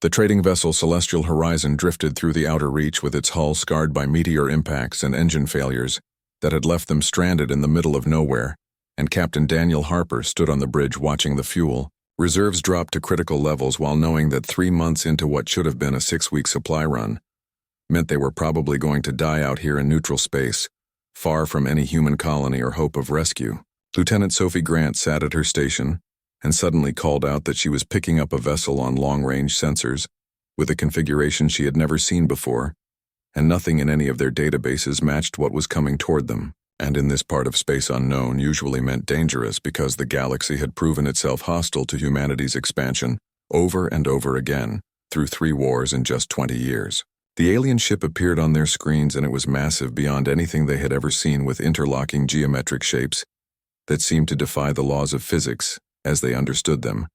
The trading vessel Celestial Horizon drifted through the outer reach with its hull scarred by meteor impacts and engine failures that had left them stranded in the middle of nowhere, and Captain Daniel Harper stood on the bridge watching the fuel. Reserves dropped to critical levels while knowing that 3 months into what should have been a 6-week supply run meant they were probably going to die out here in neutral space, far from any human colony or hope of rescue. Lieutenant Sophie Grant sat at her station and suddenly called out that she was picking up a vessel on long-range sensors with a configuration she had never seen before, and nothing in any of their databases matched what was coming toward them. And in this part of space, unknown usually meant dangerous because the galaxy had proven itself hostile to humanity's expansion over and over again through 3 wars in just 20 years. The alien ship appeared on their screens, and it was massive beyond anything they had ever seen, with interlocking geometric shapes that seemed to defy the laws of physics as they understood them,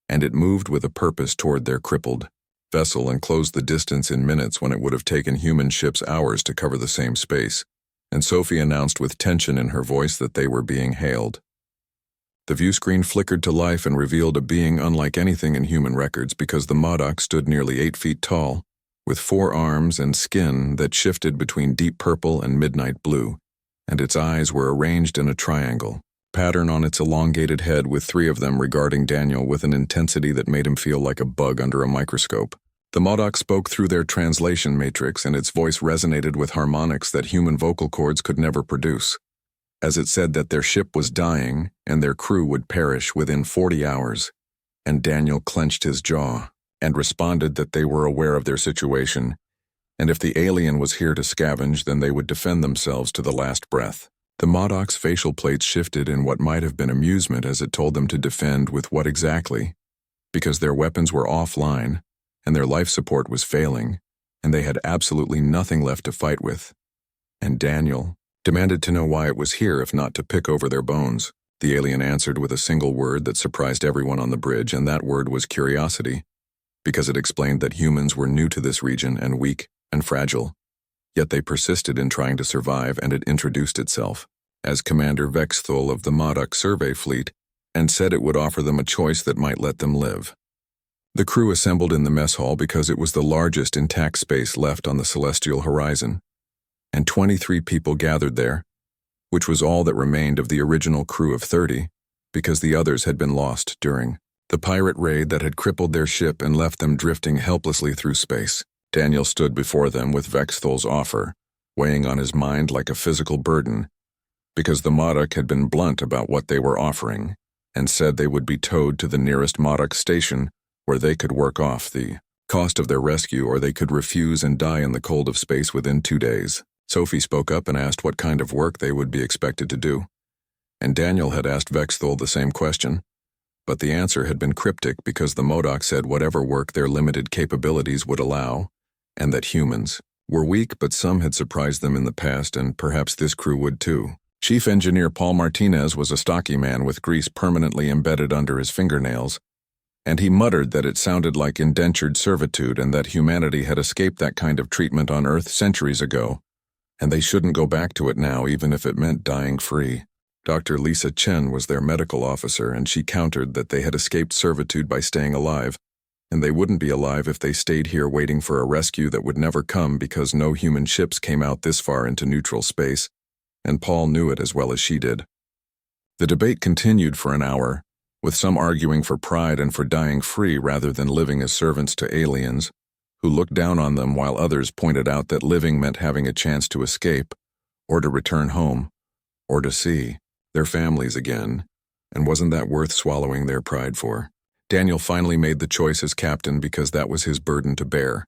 and it moved with a purpose toward their crippled vessel and closed the distance in minutes when it would have taken human ships hours to cover the same space. And Sophie announced with tension in her voice that they were being hailed. The view screen flickered to life and revealed a being unlike anything in human records, because the Modoc stood nearly 8 feet tall, with 4 arms and skin that shifted between deep purple and midnight blue, and its eyes were arranged in a triangle pattern on its elongated head, with 3 of them regarding Daniel with an intensity that made him feel like a bug under a microscope. The Modoc spoke through their translation matrix, and its voice resonated with harmonics that human vocal cords could never produce, as it said that their ship was dying and their crew would perish within 40 hours. And Daniel clenched his jaw and responded that they were aware of their situation, and if the alien was here to scavenge, then they would defend themselves to the last breath. The Modoc's facial plates shifted in what might have been amusement as it told them to defend with what exactly, because their weapons were offline, and their life support was failing, and they had absolutely nothing left to fight with. And Daniel demanded to know why it was here, if not to pick over their bones. The alien answered with a single word that surprised everyone on the bridge, and that word was curiosity, because it explained that humans were new to this region and weak and fragile. Yet they persisted in trying to survive, and it introduced itself as Commander Vexthul of the Modoc survey fleet, and said it would offer them a choice that might let them live. The crew assembled in the mess hall because it was the largest intact space left on the Celestial Horizon, and 23 people gathered there, which was all that remained of the original crew of 30, because the others had been lost during the pirate raid that had crippled their ship and left them drifting helplessly through space. Daniel stood before them with Vexthul's offer weighing on his mind like a physical burden, because the Modoc had been blunt about what they were offering, and said they would be towed to the nearest Modoc station where they could work off the cost of their rescue, or they could refuse and die in the cold of space within 2 days. Sophie spoke up and asked what kind of work they would be expected to do, and Daniel had asked Vexthul the same question, but the answer had been cryptic, because the Modoc said whatever work their limited capabilities would allow, and that humans were weak, but some had surprised them in the past, and perhaps this crew would too. Chief Engineer Paul Martinez was a stocky man with grease permanently embedded under his fingernails, and he muttered that it sounded like indentured servitude, and that humanity had escaped that kind of treatment on Earth centuries ago, and they shouldn't go back to it now, even if it meant dying free. Dr. Lisa Chen was their medical officer, and she countered that they had escaped servitude by staying alive, and they wouldn't be alive if they stayed here waiting for a rescue that would never come, because no human ships came out this far into neutral space, and Paul knew it as well as she did. The debate continued for an hour, with some arguing for pride and for dying free rather than living as servants to aliens who looked down on them, while others pointed out that living meant having a chance to escape, or to return home, or to see their families again, and wasn't that worth swallowing their pride for? Daniel finally made the choice as captain, because that was his burden to bear,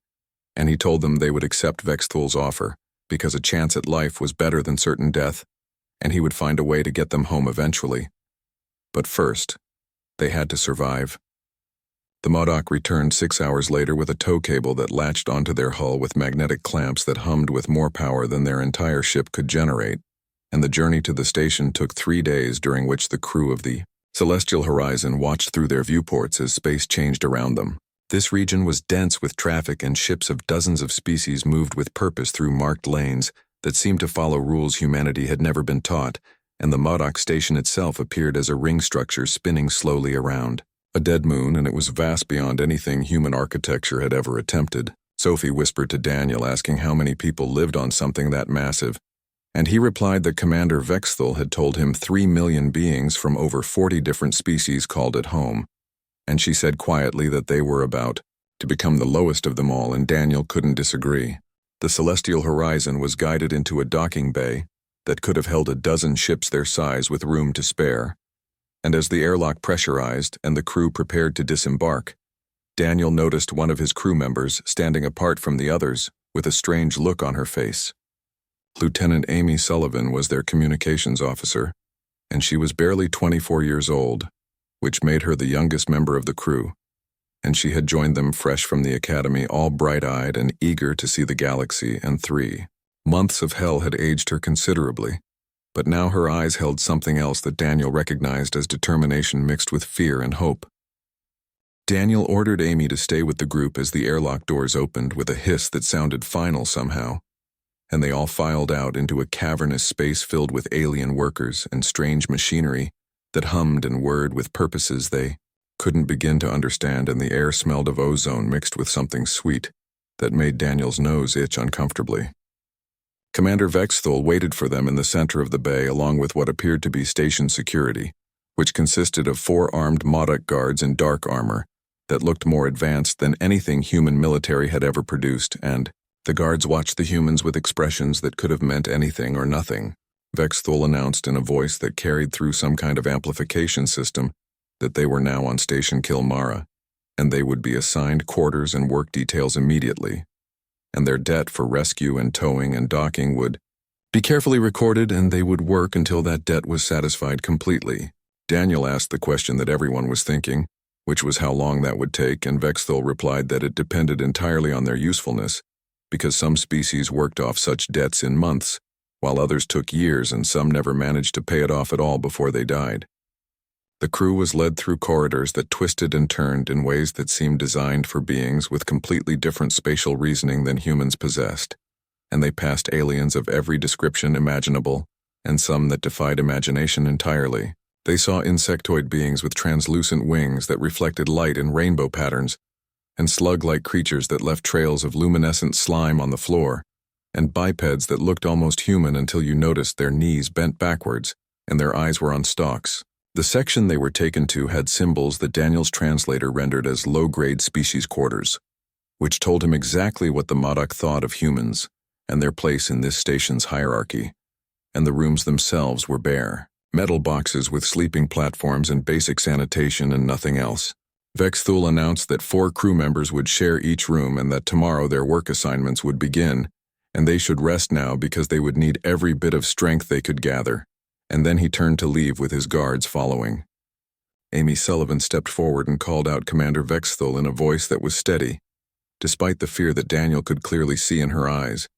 and he told them they would accept Vexthul's offer, because a chance at life was better than certain death, and he would find a way to get them home eventually. But first, they had to survive. The Modoc returned 6 hours later with a tow cable that latched onto their hull with magnetic clamps that hummed with more power than their entire ship could generate, and the journey to the station took 3 days, during which the crew of the Celestial Horizon watched through their viewports as space changed around them. This region was dense with traffic, and ships of dozens of species moved with purpose through marked lanes that seemed to follow rules humanity had never been taught, and the Modoc station itself appeared as a ring structure spinning slowly around. A dead moon, and it was vast beyond anything human architecture had ever attempted. Sophie whispered to Daniel, asking how many people lived on something that massive, and he replied that Commander Vexthal had told him 3 million beings from over 40 different species called it home, and she said quietly that they were about to become the lowest of them all, and Daniel couldn't disagree. The celestial horizon was guided into a docking bay that could have held a dozen ships their size with room to spare, and as the airlock pressurized and the crew prepared to disembark, Daniel noticed one of his crew members standing apart from the others with a strange look on her face. Lieutenant Amy Sullivan was their communications officer, and she was barely 24 years old, which made her the youngest member of the crew, and she had joined them fresh from the academy, all bright-eyed and eager to see the galaxy, and 3 months of hell had aged her considerably, but now her eyes held something else that Daniel recognized as determination mixed with fear and hope. Daniel ordered Amy to stay with the group as the airlock doors opened with a hiss that sounded final somehow, and they all filed out into a cavernous space filled with alien workers and strange machinery that hummed and whirred with purposes they couldn't begin to understand, and the air smelled of ozone mixed with something sweet that made Daniel's nose itch uncomfortably. Commander Vexthal waited for them in the center of the bay along with what appeared to be station security, which consisted of 4 armed Modoc guards in dark armor that looked more advanced than anything human military had ever produced, and the guards watched the humans with expressions that could have meant anything or nothing. Vexthal announced in a voice that carried through some kind of amplification system that they were now on Station Kilmara, and they would be assigned quarters and work details immediately, and their debt for rescue and towing and docking would be carefully recorded, and they would work until that debt was satisfied completely. Daniel asked the question that everyone was thinking, which was how long that would take, and Vexthal replied that it depended entirely on their usefulness, because some species worked off such debts in months, while others took years, and some never managed to pay it off at all before they died. The crew was led through corridors that twisted and turned in ways that seemed designed for beings with completely different spatial reasoning than humans possessed, and they passed aliens of every description imaginable, and some that defied imagination entirely. They saw insectoid beings with translucent wings that reflected light in rainbow patterns, and slug-like creatures that left trails of luminescent slime on the floor, and bipeds that looked almost human until you noticed their knees bent backwards and their eyes were on stalks. The section they were taken to had symbols that Daniel's translator rendered as low-grade species quarters, which told him exactly what the Modoc thought of humans and their place in this station's hierarchy, and the rooms themselves were bare. Metal boxes with sleeping platforms and basic sanitation and nothing else. Vexthal announced that 4 crew members would share each room and that tomorrow their work assignments would begin, and they should rest now because they would need every bit of strength they could gather, and then he turned to leave with his guards following. Amy Sullivan stepped forward and called out Commander Vexthal in a voice that was steady, despite the fear that Daniel could clearly see in her eyes,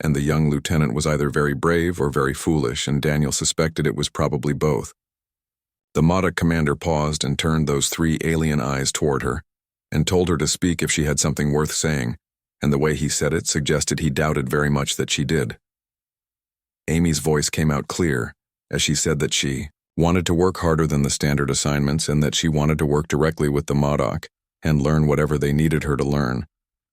and the young lieutenant was either very brave or very foolish, and Daniel suspected it was probably both. The Modoc commander paused and turned those 3 alien eyes toward her, and told her to speak if she had something worth saying, and the way he said it suggested he doubted very much that she did. Amy's voice came out clear, as she said that she wanted to work harder than the standard assignments, and that she wanted to work directly with the Modoc and learn whatever they needed her to learn,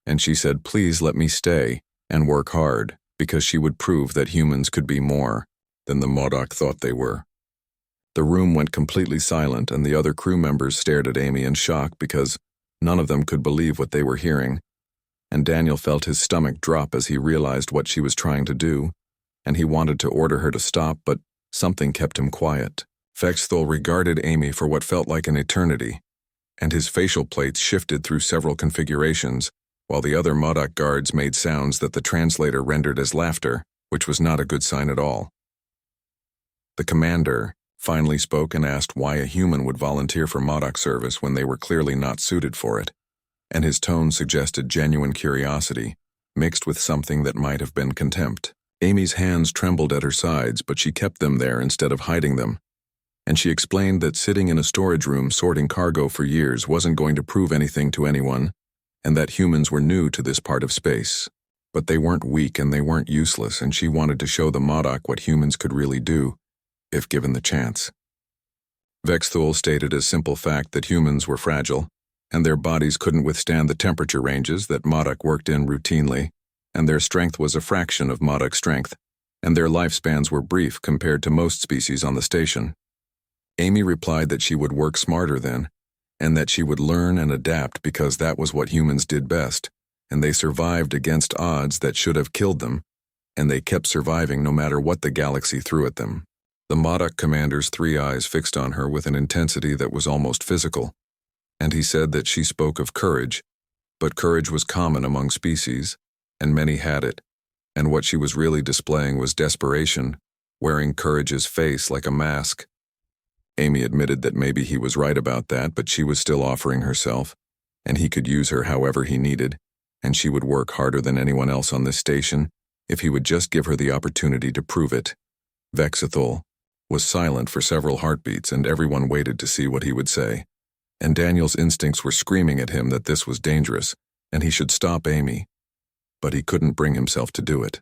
and she said, "Please let me stay and work hard," because she would prove that humans could be more than the Modoc thought they were. The room went completely silent, and the other crew members stared at Amy in shock because none of them could believe what they were hearing, and Daniel felt his stomach drop as he realized what she was trying to do, and he wanted to order her to stop, but something kept him quiet. Vexthal regarded Amy for what felt like an eternity, and his facial plates shifted through several configurations, while the other Modoc guards made sounds that the translator rendered as laughter, which was not a good sign at all. The commander finally spoke and asked why a human would volunteer for Modoc service when they were clearly not suited for it, and his tone suggested genuine curiosity, mixed with something that might have been contempt. Amy's hands trembled at her sides, but she kept them there instead of hiding them, and she explained that sitting in a storage room sorting cargo for years wasn't going to prove anything to anyone, and that humans were new to this part of space. But they weren't weak and they weren't useless, and she wanted to show the Modoc what humans could really do, if given the chance. Vexthul stated a simple fact that humans were fragile, and their bodies couldn't withstand the temperature ranges that Modoc worked in routinely, and their strength was a fraction of Modoc's strength, and their lifespans were brief compared to most species on the station. Amy replied that she would work smarter then, and that she would learn and adapt because that was what humans did best, and they survived against odds that should have killed them, and they kept surviving no matter what the galaxy threw at them. The Modoc commander's 3 eyes fixed on her with an intensity that was almost physical, and he said that she spoke of courage, but courage was common among species, and many had it, and what she was really displaying was desperation, wearing courage's face like a mask. Amy admitted that maybe he was right about that, but she was still offering herself, and he could use her however he needed, and she would work harder than anyone else on this station if he would just give her the opportunity to prove it. Vexthul was silent for several heartbeats, and everyone waited to see what he would say. And Daniel's instincts were screaming at him that this was dangerous, and he should stop Amy. But he couldn't bring himself to do it.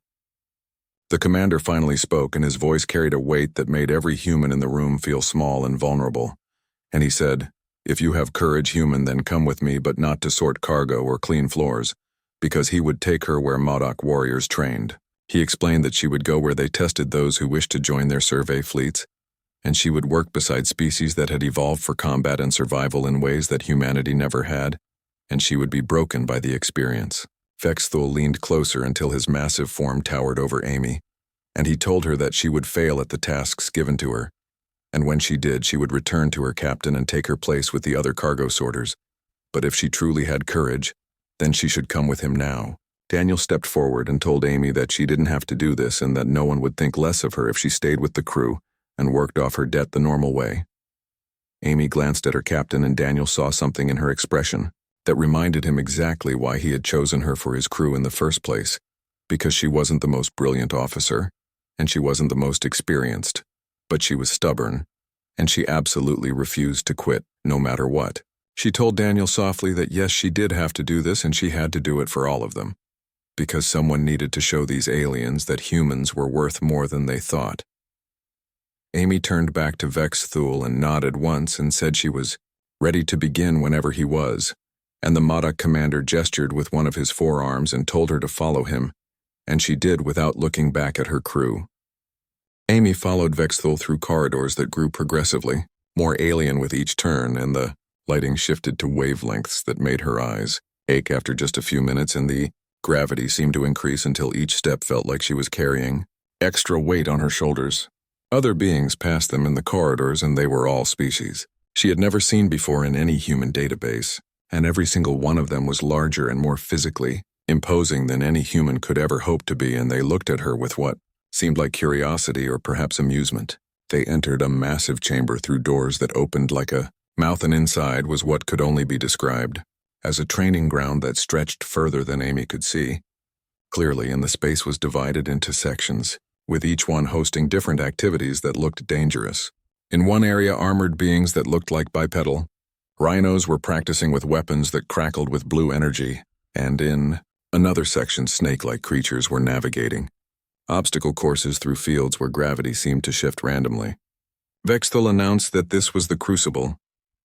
The commander finally spoke, and his voice carried a weight that made every human in the room feel small and vulnerable. And he said, "If you have courage, human, then come with me, but not to sort cargo or clean floors," because he would take her where Modoc warriors trained. He explained that she would go where they tested those who wished to join their survey fleets, and she would work beside species that had evolved for combat and survival in ways that humanity never had, and she would be broken by the experience. Vexthul leaned closer until his massive form towered over Amy, and he told her that she would fail at the tasks given to her, and when she did, she would return to her captain and take her place with the other cargo sorters. But if she truly had courage, then she should come with him now. Daniel stepped forward and told Amy that she didn't have to do this and that no one would think less of her if she stayed with the crew and worked off her debt the normal way. Amy glanced at her captain, and Daniel saw something in her expression that reminded him exactly why he had chosen her for his crew in the first place, because she wasn't the most brilliant officer, and she wasn't the most experienced, but she was stubborn, and she absolutely refused to quit, no matter what. She told Daniel softly that yes, she did have to do this, and she had to do it for all of them, because someone needed to show these aliens that humans were worth more than they thought. Amy turned back to Vexthul and nodded once and said she was ready to begin whenever he was, and the Modoc commander gestured with one of his forearms and told her to follow him, and she did without looking back at her crew. Amy followed Vexthul through corridors that grew progressively, more alien with each turn, and the lighting shifted to wavelengths that made her eyes ache after just a few minutes, and the gravity seemed to increase until each step felt like she was carrying extra weight on her shoulders. Other beings passed them in the corridors, and they were all species she had never seen before in any human database, and every single one of them was larger and more physically imposing than any human could ever hope to be, and they looked at her with what seemed like curiosity or perhaps amusement. They entered a massive chamber through doors that opened like a mouth, and inside was what could only be described as a training ground that stretched further than Amy could see. Clearly, and the space was divided into sections, with each one hosting different activities that looked dangerous. In one area, armored beings that looked like bipedal rhinos were practicing with weapons that crackled with blue energy, and in another section, snake-like creatures were navigating obstacle courses through fields where gravity seemed to shift randomly. Vexthul announced that this was the Crucible,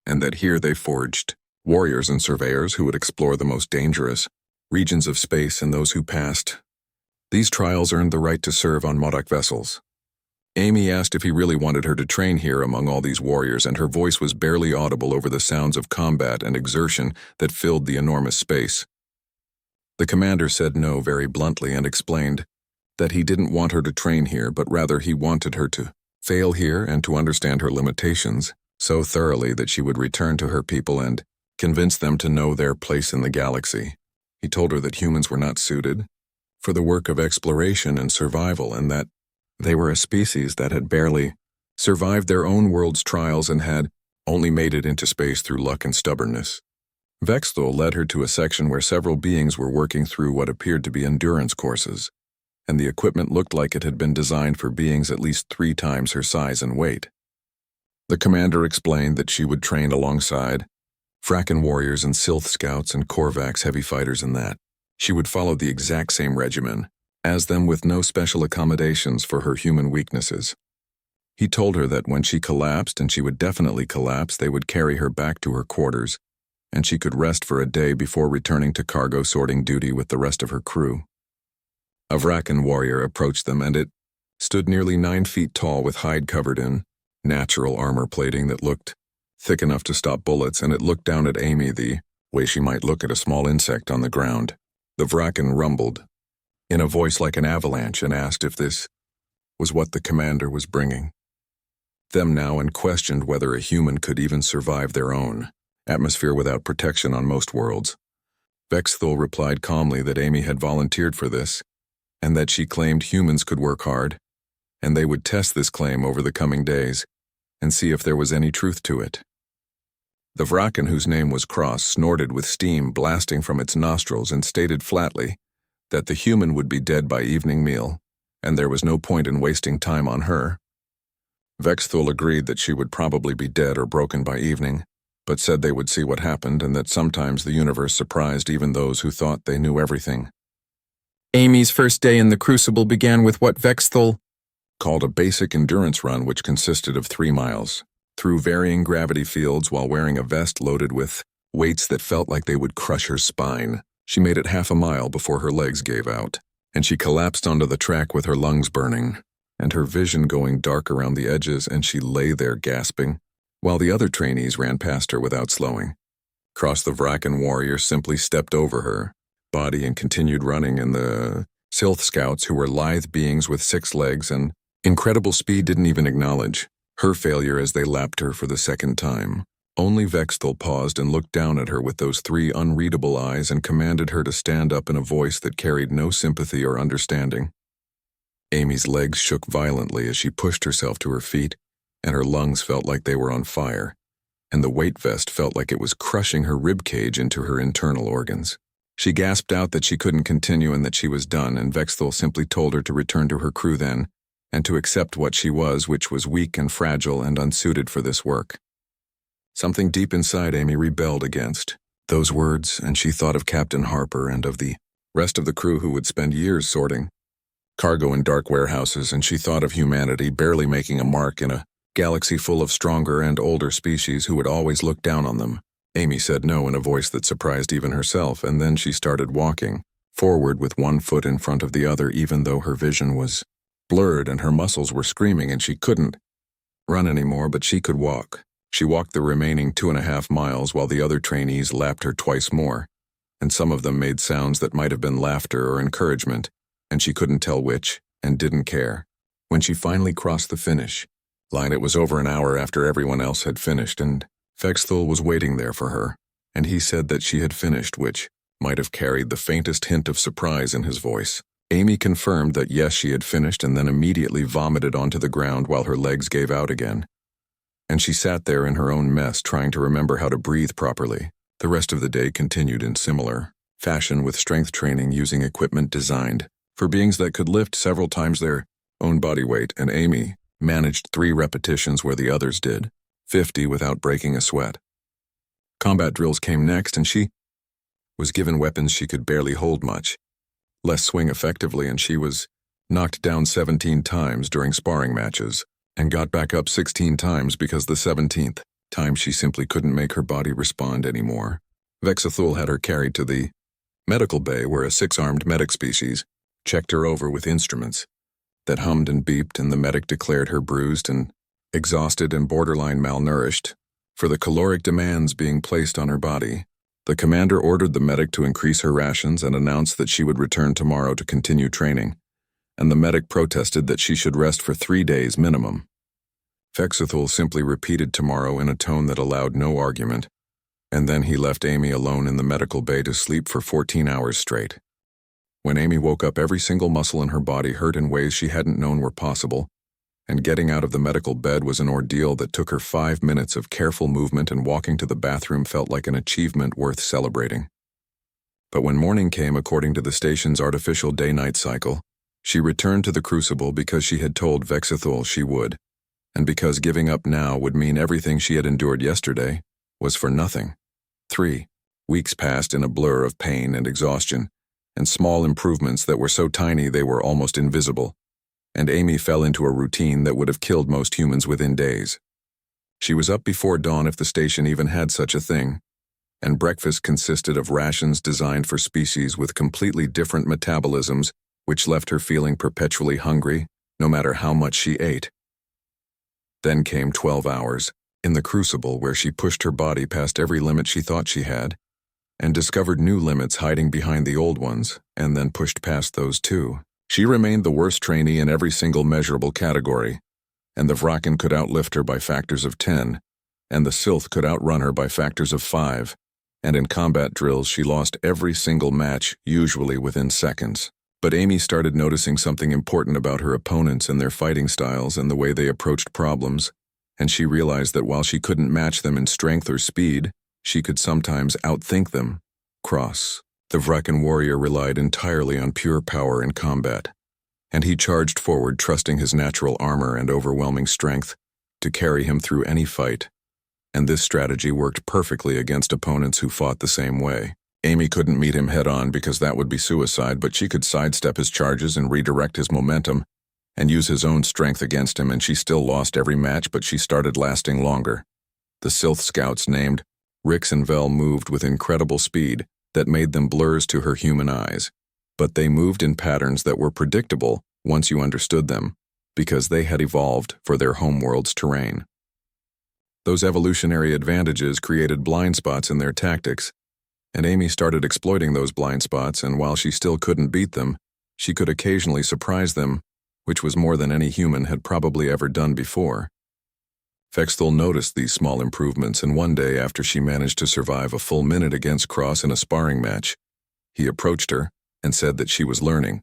and that here they forged warriors and surveyors who would explore the most dangerous regions of space, and those who passed these trials earned the right to serve on Modoc vessels. Amy asked if he really wanted her to train here among all these warriors, and her voice was barely audible over the sounds of combat and exertion that filled the enormous space. The commander said no very bluntly and explained that he didn't want her to train here, but rather he wanted her to fail here and to understand her limitations so thoroughly that she would return to her people and convince them to know their place in the galaxy. He told her that humans were not suited for the work of exploration and survival, and that they were a species that had barely survived their own world's trials and had only made it into space through luck and stubbornness. Vexthul led her to a section where several beings were working through what appeared to be endurance courses, and the equipment looked like it had been designed for beings at least 3 times her size and weight. The commander explained that she would train alongside Fracken warriors and Sylth scouts and Korvax heavy fighters, and that she would follow the exact same regimen as them with no special accommodations for her human weaknesses. He told her that when she collapsed, and she would definitely collapse, they would carry her back to her quarters, and she could rest for a day before returning to cargo sorting duty with the rest of her crew. A Vrakan warrior approached them, and it stood nearly 9 feet tall with hide covered in natural armor plating that looked thick enough to stop bullets, and it looked down at Amy the way she might look at a small insect on the ground. The Vrakan rumbled in a voice like an avalanche and asked if this was what the commander was bringing them now, and questioned whether a human could even survive their own atmosphere without protection on most worlds. Vexthul replied calmly that Amy had volunteered for this, and that she claimed humans could work hard, and they would test this claim over the coming days and see if there was any truth to it. The Vrakan, whose name was Cross, snorted with steam blasting from its nostrils and stated flatly that the human would be dead by evening meal, and there was no point in wasting time on her. Vexthul agreed that she would probably be dead or broken by evening, but said they would see what happened, and that sometimes the universe surprised even those who thought they knew everything. Amy's first day in the Crucible began with what Vexthul called a basic endurance run, which consisted of 3 miles, through varying gravity fields while wearing a vest loaded with weights that felt like they would crush her spine. She made it half a mile before her legs gave out, and she collapsed onto the track with her lungs burning, and her vision going dark around the edges, and she lay there gasping, while the other trainees ran past her without slowing. Cross, the Vrakan warrior, simply stepped over her body and continued running, and the Sylth scouts, who were lithe beings with 6 legs and incredible speed, didn't even acknowledge her failure as they lapped her for the second time. Only Vexthul paused and looked down at her with those 3 unreadable eyes and commanded her to stand up in a voice that carried no sympathy or understanding. Amy's legs shook violently as she pushed herself to her feet, and her lungs felt like they were on fire, and the weight vest felt like it was crushing her rib cage into her internal organs. She gasped out that she couldn't continue and that she was done, and Vexthul simply told her to return to her crew then, and to accept what she was, which was weak and fragile and unsuited for this work. Something deep inside Amy rebelled against those words, and she thought of Captain Harper and of the rest of the crew who would spend years sorting cargo in dark warehouses, and she thought of humanity barely making a mark in a galaxy full of stronger and older species who would always look down on them. Amy said no in a voice that surprised even herself, and then she started walking forward with 1 foot in front of the other, even though her vision was blurred and her muscles were screaming and she couldn't run anymore, but she could walk. She walked the remaining 2.5 miles while the other trainees lapped her twice more, and some of them made sounds that might have been laughter or encouragement, and she couldn't tell which, and didn't care. When she finally crossed the finish line, it was over an hour after everyone else had finished, and Vexthul was waiting there for her, and he said that she had finished, which might have carried the faintest hint of surprise in his voice. Amy confirmed that yes, she had finished, and then immediately vomited onto the ground while her legs gave out again. And she sat there in her own mess, trying to remember how to breathe properly. The rest of the day continued in similar fashion, with strength training using equipment designed for beings that could lift several times their own body weight, and Amy managed 3 repetitions where the others did 50 without breaking a sweat. Combat drills came next, and she was given weapons she could barely hold much less swing effectively, and she was knocked down 17 times during sparring matches and got back up 16 times because the 17th time she simply couldn't make her body respond anymore. Vexthul had her carried to the medical bay, where a 6-armed medic species checked her over with instruments that hummed and beeped, and the medic declared her bruised and exhausted and borderline malnourished for the caloric demands being placed on her body. The commander ordered the medic to increase her rations and announced that she would return tomorrow to continue training, and the medic protested that she should rest for 3 days minimum. Vexthul simply repeated tomorrow in a tone that allowed no argument, and then he left Amy alone in the medical bay to sleep for 14 hours straight. When Amy woke up, every single muscle in her body hurt in ways she hadn't known were possible, and getting out of the medical bed was an ordeal that took her 5 minutes of careful movement, and walking to the bathroom felt like an achievement worth celebrating. But when morning came, according to the station's artificial day-night cycle, she returned to the Crucible because she had told Vexthul she would, and because giving up now would mean everything she had endured yesterday was for nothing. 3 weeks passed in a blur of pain and exhaustion, and small improvements that were so tiny they were almost invisible. and Amy fell into a routine that would have killed most humans within days. She was up before dawn if the station even had such a thing, and breakfast consisted of rations designed for species with completely different metabolisms, which left her feeling perpetually hungry, no matter how much she ate. Then came 12 hours, in the crucible where she pushed her body past every limit she thought she had, and discovered new limits hiding behind the old ones, and then pushed past those too. She remained the worst trainee in every single measurable category, and the Vraken could outlift her by factors of 10, and the Sylth could outrun her by factors of 5, and in combat drills she lost every single match, usually within seconds. But Amy started noticing something important about her opponents and their fighting styles and the way they approached problems, and she realized that while she couldn't match them in strength or speed, she could sometimes outthink them. Cross, the Vraken warrior, relied entirely on pure power in combat, and he charged forward trusting his natural armor and overwhelming strength to carry him through any fight, and this strategy worked perfectly against opponents who fought the same way. Amy couldn't meet him head-on because that would be suicide, but she could sidestep his charges and redirect his momentum and use his own strength against him, and she still lost every match, but she started lasting longer. The Sylth scouts named Rix and Vel moved with incredible speed that made them blurs to her human eyes, but they moved in patterns that were predictable once you understood them, because they had evolved for their homeworld's terrain. Those evolutionary advantages created blind spots in their tactics, and Amy started exploiting those blind spots, and while she still couldn't beat them, she could occasionally surprise them, which was more than any human had probably ever done before. Vexthul noticed these small improvements, and one day after she managed to survive a full minute against Cross in a sparring match, he approached her and said that she was learning.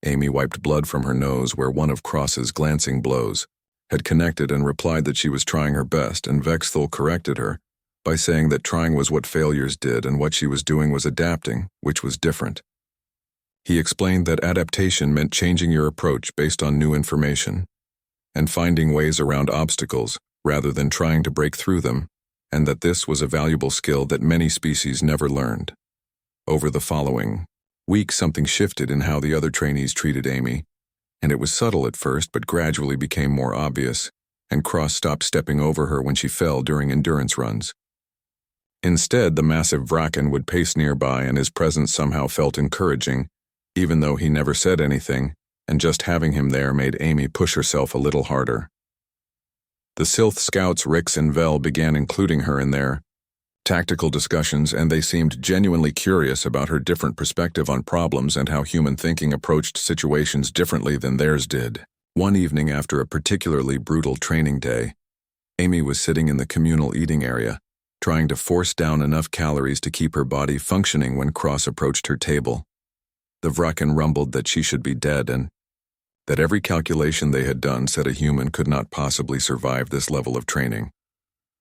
Amy wiped blood from her nose where one of Cross's glancing blows had connected and replied that she was trying her best, and Vexthul corrected her by saying that trying was what failures did and what she was doing was adapting, which was different. He explained that adaptation meant changing your approach based on new information and finding ways around obstacles rather than trying to break through them, and that this was a valuable skill that many species never learned. Over the following week, something shifted in how the other trainees treated Amy, and it was subtle at first but gradually became more obvious, and Cross stopped stepping over her when she fell during endurance runs. Instead, the massive Vraken would pace nearby, and his presence somehow felt encouraging, even though he never said anything, and just having him there made Amy push herself a little harder. The Sylth scouts Rix and Vel began including her in their tactical discussions, and they seemed genuinely curious about her different perspective on problems and how human thinking approached situations differently than theirs did. One evening after a particularly brutal training day, Amy was sitting in the communal eating area, trying to force down enough calories to keep her body functioning when Cross approached her table. The Vraken rumbled that she should be dead and that every calculation they had done said a human could not possibly survive this level of training.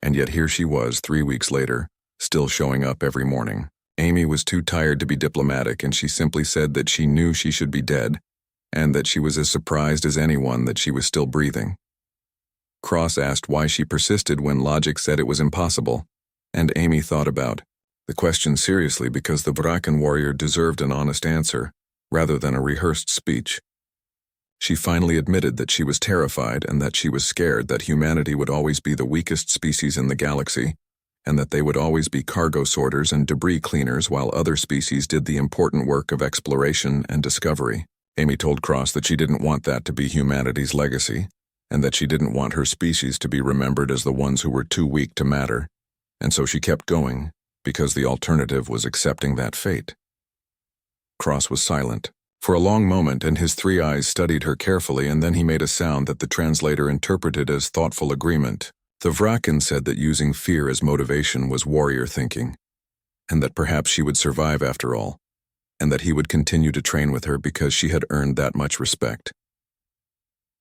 And yet here she was 3 weeks later, still showing up every morning. Amy was too tired to be diplomatic, and she simply said that she knew she should be dead, and that she was as surprised as anyone that she was still breathing. Cross asked why she persisted when logic said it was impossible, and Amy thought about the question seriously because the Vraken warrior deserved an honest answer, rather than a rehearsed speech. She finally admitted that she was terrified and that she was scared that humanity would always be the weakest species in the galaxy, and that they would always be cargo sorters and debris cleaners while other species did the important work of exploration and discovery. Amy told Cross that she didn't want that to be humanity's legacy, and that she didn't want her species to be remembered as the ones who were too weak to matter, and so she kept going, because the alternative was accepting that fate. Cross was silent for a long moment, and his 3 eyes studied her carefully, and then he made a sound that the translator interpreted as thoughtful agreement. The Vraken said that using fear as motivation was warrior thinking, and that perhaps she would survive after all, and that he would continue to train with her because she had earned that much respect.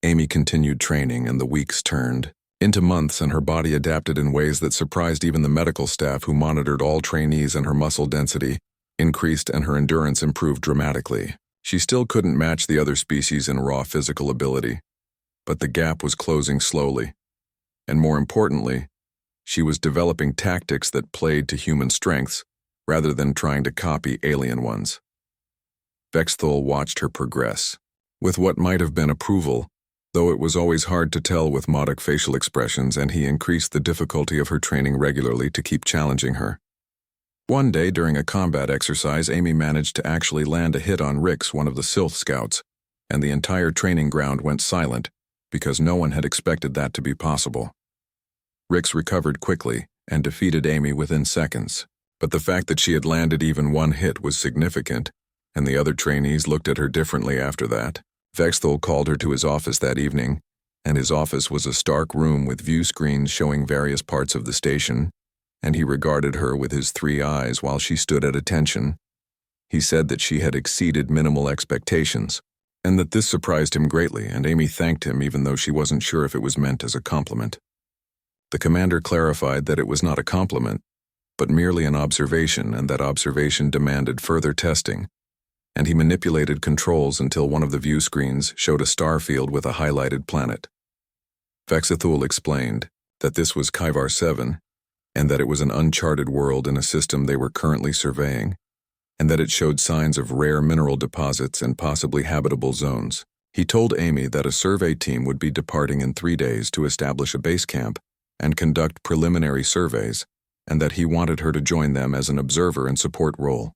Amy continued training, and the weeks turned into months, and her body adapted in ways that surprised even the medical staff who monitored all trainees, and her muscle density increased and her endurance improved dramatically. She still couldn't match the other species in raw physical ability, but the gap was closing slowly, and more importantly, she was developing tactics that played to human strengths rather than trying to copy alien ones. Vexthul watched her progress, with what might have been approval, though it was always hard to tell with Modoc facial expressions, and he increased the difficulty of her training regularly to keep challenging her. One day during a combat exercise, Amy managed to actually land a hit on Rix, one of the Sylph scouts, and the entire training ground went silent because no one had expected that to be possible. Rix recovered quickly and defeated Amy within seconds, but the fact that she had landed even one hit was significant, and the other trainees looked at her differently after that. Vexthol called her to his office that evening, and his office was a stark room with view screens showing various parts of the station, and he regarded her with his 3 eyes while she stood at attention. He said that she had exceeded minimal expectations, and that this surprised him greatly, and Amy thanked him even though she wasn't sure if it was meant as a compliment. The commander clarified that it was not a compliment, but merely an observation, and that observation demanded further testing, and he manipulated controls until one of the view screens showed a star field with a highlighted planet. Vexthol explained that this was Kyvar 7, and that it was an uncharted world in a system they were currently surveying, and that it showed signs of rare mineral deposits and possibly habitable zones. He told Amy that a survey team would be departing in 3 days to establish a base camp and conduct preliminary surveys, and that he wanted her to join them as an observer and support role.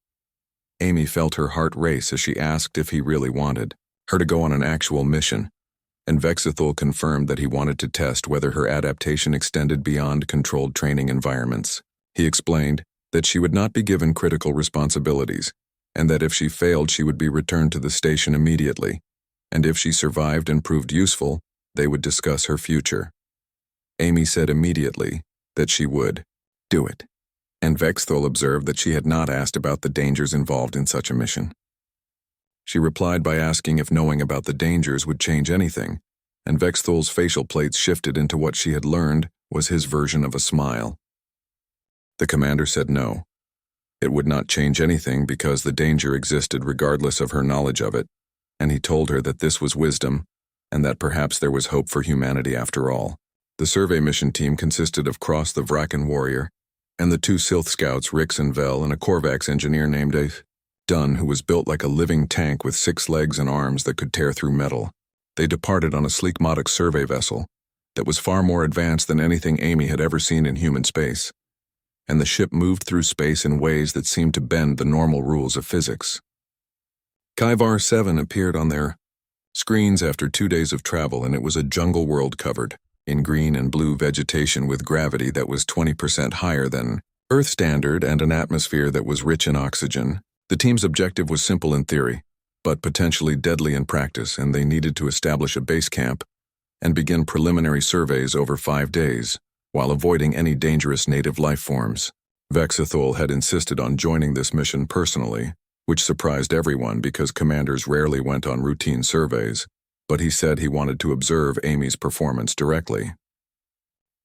Amy felt her heart race as she asked if he really wanted her to go on an actual mission, and Vexthol confirmed that he wanted to test whether her adaptation extended beyond controlled training environments. He explained that she would not be given critical responsibilities, and that if she failed she would be returned to the station immediately, and if she survived and proved useful, they would discuss her future. Amy said immediately that she would do it, and Vexthol observed that she had not asked about the dangers involved in such a mission. She replied by asking if knowing about the dangers would change anything, and Vexthol's facial plates shifted into what she had learned was his version of a smile. The commander said no. It would not change anything because the danger existed regardless of her knowledge of it, and he told her that this was wisdom, and that perhaps there was hope for humanity after all. The survey mission team consisted of Cross the Vrakan warrior, and the 2 Sylph scouts, Rix and Vel, and a Korvax engineer named Dunn, who was built like a living tank with 6 legs and arms that could tear through metal. They departed on a sleek Modoc survey vessel that was far more advanced than anything Amy had ever seen in human space, and the ship moved through space in ways that seemed to bend the normal rules of physics. Kyvar 7 appeared on their screens after 2 days of travel, and it was a jungle world covered in green and blue vegetation with gravity that was 20% higher than Earth standard and an atmosphere that was rich in oxygen. The team's objective was simple in theory, but potentially deadly in practice, and they needed to establish a base camp and begin preliminary surveys over 5 days, while avoiding any dangerous native life forms. Vexthol had insisted on joining this mission personally, which surprised everyone because commanders rarely went on routine surveys, but he said he wanted to observe Amy's performance directly.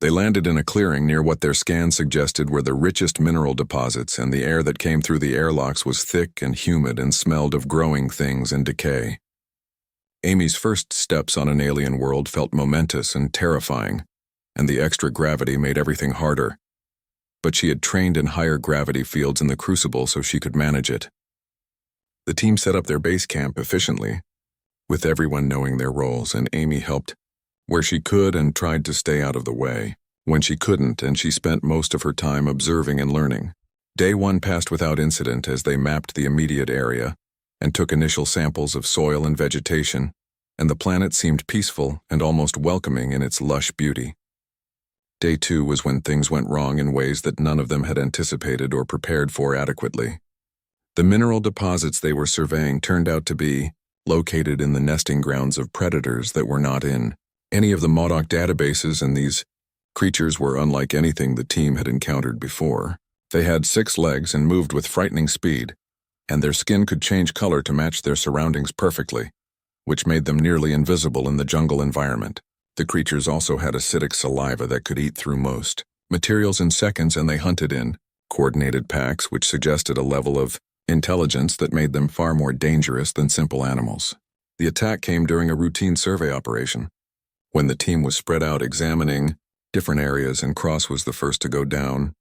They landed in a clearing near what their scans suggested were the richest mineral deposits, and the air that came through the airlocks was thick and humid and smelled of growing things and decay. Amy's first steps on an alien world felt momentous and terrifying, and the extra gravity made everything harder. But she had trained in higher gravity fields in the Crucible so she could manage it. The team set up their base camp efficiently, with everyone knowing their roles, and Amy helped where she could and tried to stay out of the way when she couldn't, and she spent most of her time observing and learning. Day 1 passed without incident as they mapped the immediate area and took initial samples of soil and vegetation, and the planet seemed peaceful and almost welcoming in its lush beauty. Day 2 was when things went wrong in ways that none of them had anticipated or prepared for adequately. The mineral deposits they were surveying turned out to be located in the nesting grounds of predators that were not in any of the Modoc databases, and these creatures were unlike anything the team had encountered before. They had 6 legs and moved with frightening speed, and their skin could change color to match their surroundings perfectly, which made them nearly invisible in the jungle environment. The creatures also had acidic saliva that could eat through most materials in seconds, and they hunted in coordinated packs, which suggested a level of intelligence that made them far more dangerous than simple animals. The attack came during a routine survey operation, when the team was spread out examining different areas, and Cross was the first to go down,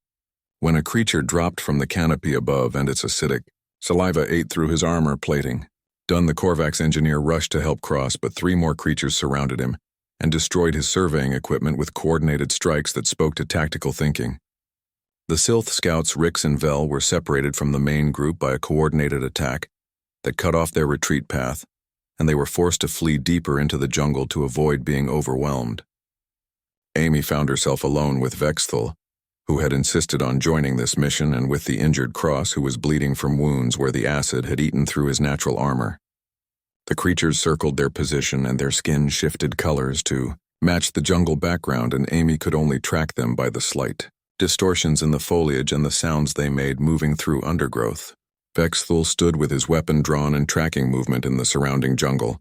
when a creature dropped from the canopy above and its acidic saliva ate through his armor plating. Done, the Korvax engineer rushed to help Cross, but 3 more creatures surrounded him and destroyed his surveying equipment with coordinated strikes that spoke to tactical thinking. The Sylph scouts Rix and Vel were separated from the main group by a coordinated attack that cut off their retreat path, and they were forced to flee deeper into the jungle to avoid being overwhelmed. Amy found herself alone with Vexthul, who had insisted on joining this mission, and with the injured Cross, who was bleeding from wounds where the acid had eaten through his natural armor. The creatures circled their position, and their skin shifted colors to match the jungle background, and Amy could only track them by the slight distortions in the foliage and the sounds they made moving through undergrowth. Vexthul stood with his weapon drawn and tracking movement in the surrounding jungle,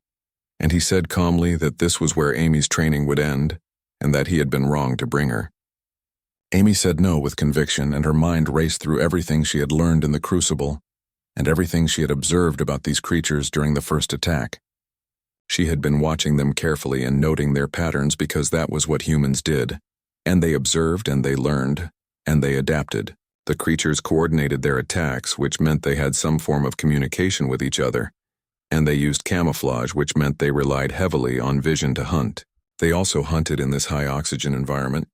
and he said calmly that this was where Amy's training would end, and that he had been wrong to bring her. Amy said no with conviction, and her mind raced through everything she had learned in the Crucible, and everything she had observed about these creatures during the first attack. She had been watching them carefully and noting their patterns because that was what humans did, and they observed and they learned, and they adapted. The creatures coordinated their attacks, which meant they had some form of communication with each other, and they used camouflage, which meant they relied heavily on vision to hunt. They also hunted in this high-oxygen environment,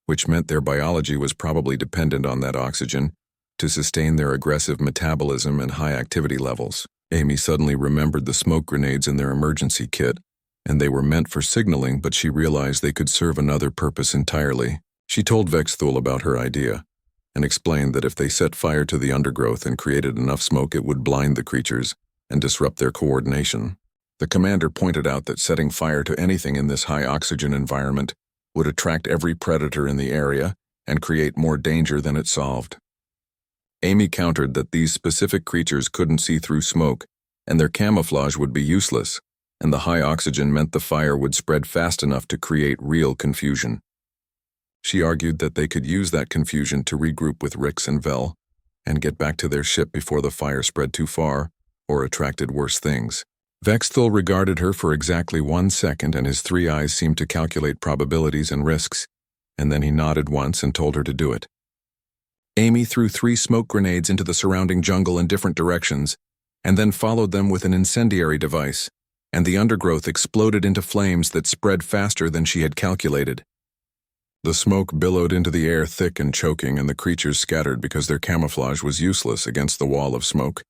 which meant their biology was probably dependent on that oxygen to sustain their aggressive metabolism and high activity levels. Amy suddenly remembered the smoke grenades in their emergency kit, and they were meant for signaling, but she realized they could serve another purpose entirely. She told Vexthul about her idea, and explained that if they set fire to the undergrowth and created enough smoke, it would blind the creatures and disrupt their coordination. The commander pointed out that setting fire to anything in this high-oxygen environment would attract every predator in the area and create more danger than it solved. Amy countered that these specific creatures couldn't see through smoke, and their camouflage would be useless, and the high oxygen meant the fire would spread fast enough to create real confusion. She argued that they could use that confusion to regroup with Rix and Vel and get back to their ship before the fire spread too far or attracted worse things. Vexthul regarded her for exactly 1 second, and his 3 eyes seemed to calculate probabilities and risks, and then he nodded once and told her to do it. Amy threw 3 smoke grenades into the surrounding jungle in different directions, and then followed them with an incendiary device, and the undergrowth exploded into flames that spread faster than she had calculated. The smoke billowed into the air thick and choking, and the creatures scattered because their camouflage was useless against the wall of smoke,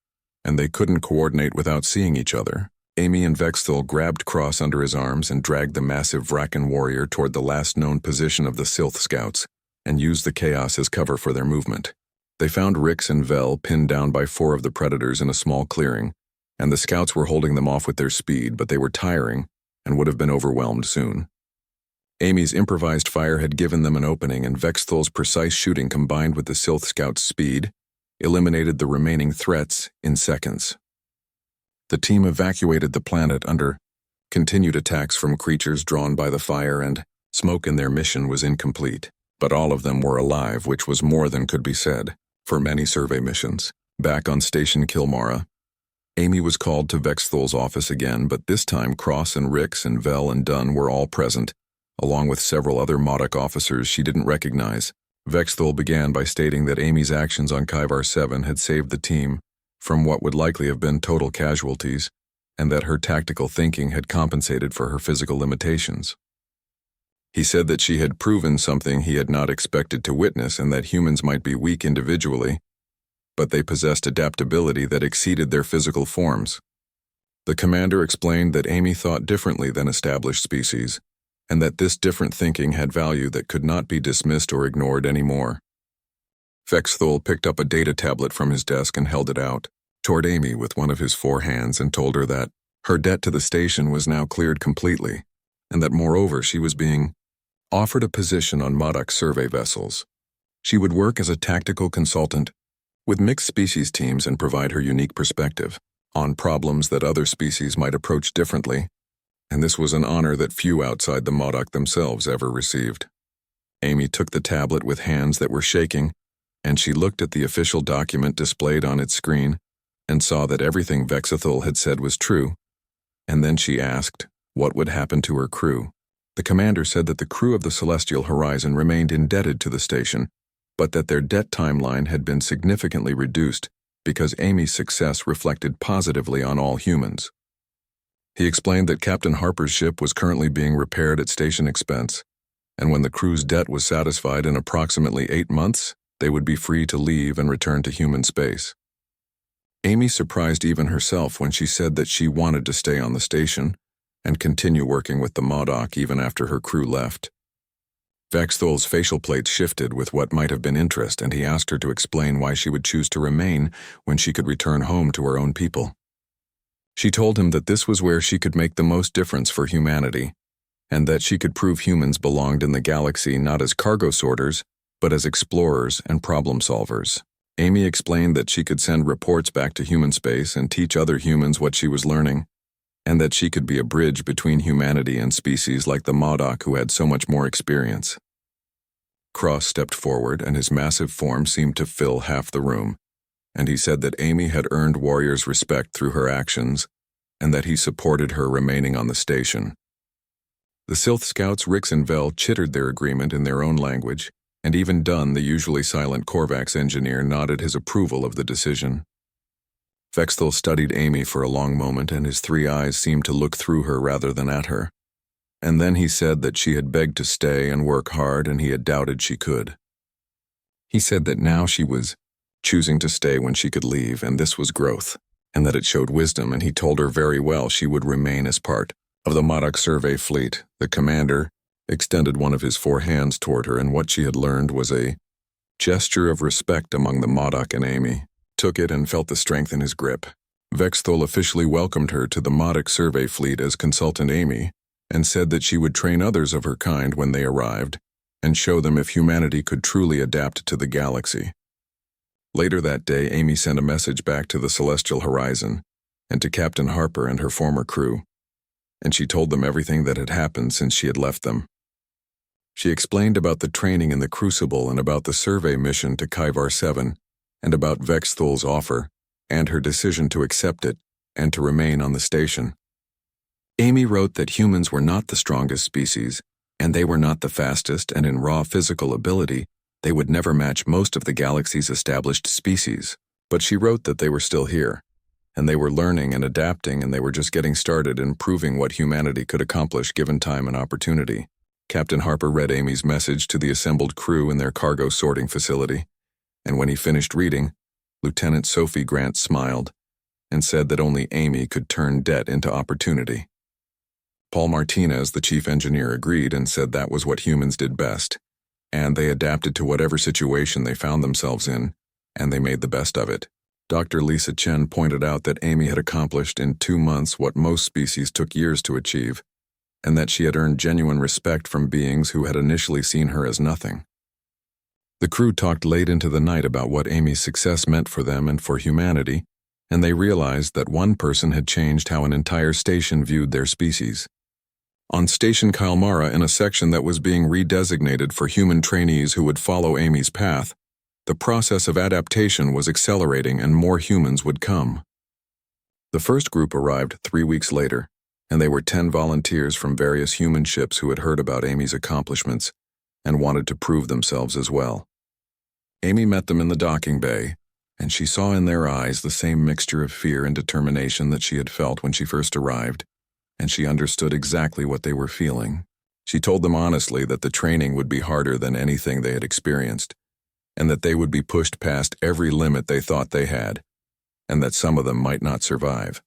and they couldn't coordinate without seeing each other. Amy and Vexthul grabbed Cross under his arms and dragged the massive Vrakan warrior toward the last known position of the Sylph scouts, and used the chaos as cover for their movement. They found Rix and Vel pinned down by 4 of the predators in a small clearing, and the scouts were holding them off with their speed, but they were tiring and would have been overwhelmed soon. Amy's improvised fire had given them an opening, and Vexthul's precise shooting combined with the Sylph scouts' speed eliminated the remaining threats in seconds. The team evacuated the planet under continued attacks from creatures drawn by the fire, and smoke, and their mission was incomplete. But all of them were alive, which was more than could be said for many survey missions. Back on Station Kilmara, Amy was called to Vexthul's office again, but this time Cross and Rix and Vel and Dunn were all present, along with several other Modoc officers she didn't recognize. Vexthul began by stating that Amy's actions on Kyvar 7 had saved the team from what would likely have been total casualties, and that her tactical thinking had compensated for her physical limitations. He said that she had proven something he had not expected to witness, and that humans might be weak individually, but they possessed adaptability that exceeded their physical forms. The commander explained that Amy thought differently than established species, and that this different thinking had value that could not be dismissed or ignored anymore. Vexthul picked up a data tablet from his desk and held it out toward Amy with one of his 4 hands, and told her that her debt to the station was now cleared completely, and that moreover she was being offered a position on Modoc survey vessels. She would work as a tactical consultant with mixed species teams and provide her unique perspective on problems that other species might approach differently, and this was an honor that few outside the Modoc themselves ever received. Amy took the tablet with hands that were shaking, and she looked at the official document displayed on its screen and saw that everything Vexthul had said was true, and then she asked what would happen to her crew. The commander said that the crew of the Celestial Horizon remained indebted to the station, but that their debt timeline had been significantly reduced because Amy's success reflected positively on all humans. He explained that Captain Harper's ship was currently being repaired at station expense, and when the crew's debt was satisfied in approximately 8 months, they would be free to leave and return to human space. Amy surprised even herself when she said that she wanted to stay on the station and continue working with the Modoc even after her crew left. Vexthol's facial plates shifted with what might have been interest, and he asked her to explain why she would choose to remain when she could return home to her own people. She told him that this was where she could make the most difference for humanity, and that she could prove humans belonged in the galaxy not as cargo sorters, but as explorers and problem solvers. Amy explained that she could send reports back to human space and teach other humans what she was learning, and that she could be a bridge between humanity and species like the Modoc who had so much more experience. Cross stepped forward, and his massive form seemed to fill half the room, and he said that Amy had earned Warrior's respect through her actions, and that he supported her remaining on the station. The Sylph scouts Rix and Vel chittered their agreement in their own language, and even Dunn, the usually silent Korvax engineer, nodded his approval of the decision. Vexthal studied Amy for a long moment, and his 3 eyes seemed to look through her rather than at her. And then he said that she had begged to stay and work hard, and he had doubted she could. He said that now she was choosing to stay when she could leave, and this was growth, and that it showed wisdom, and he told her very well she would remain as part of the Modoc survey fleet. The commander extended one of his 4 hands toward her, and what she had learned was a gesture of respect among the Modoc, and Amy took it and felt the strength in his grip. Vexthol officially welcomed her to the Modoc survey fleet as Consultant Amy, and said that she would train others of her kind when they arrived, and show them if humanity could truly adapt to the galaxy. Later that day, Amy sent a message back to the Celestial Horizon, and to Captain Harper and her former crew, and she told them everything that had happened since she had left them. She explained about the training in the Crucible and about the survey mission to Kyvar 7, and about Vexthol's offer, and her decision to accept it and to remain on the station. Amy wrote that humans were not the strongest species, and they were not the fastest, and in raw physical ability, they would never match most of the galaxy's established species. But she wrote that they were still here, and they were learning and adapting, and they were just getting started in proving what humanity could accomplish given time and opportunity. Captain Harper read Amy's message to the assembled crew in their cargo sorting facility, and when he finished reading, Lieutenant Sophie Grant smiled and said that only Amy could turn debt into opportunity. Paul Martinez, the chief engineer, agreed and said that was what humans did best, and they adapted to whatever situation they found themselves in, and they made the best of it. Dr. Lisa Chen pointed out that Amy had accomplished in 2 months what most species took years to achieve, and that she had earned genuine respect from beings who had initially seen her as nothing. The crew talked late into the night about what Amy's success meant for them and for humanity, and they realized that one person had changed how an entire station viewed their species. On Station Kalmara, in a section that was being redesignated for human trainees who would follow Amy's path, the process of adaptation was accelerating and more humans would come. The first group arrived 3 weeks later, and they were 10 volunteers from various human ships who had heard about Amy's accomplishments and wanted to prove themselves as well. Amy met them in the docking bay, and she saw in their eyes the same mixture of fear and determination that she had felt when she first arrived, and she understood exactly what they were feeling. She told them honestly that the training would be harder than anything they had experienced, and that they would be pushed past every limit they thought they had, and that some of them might not survive.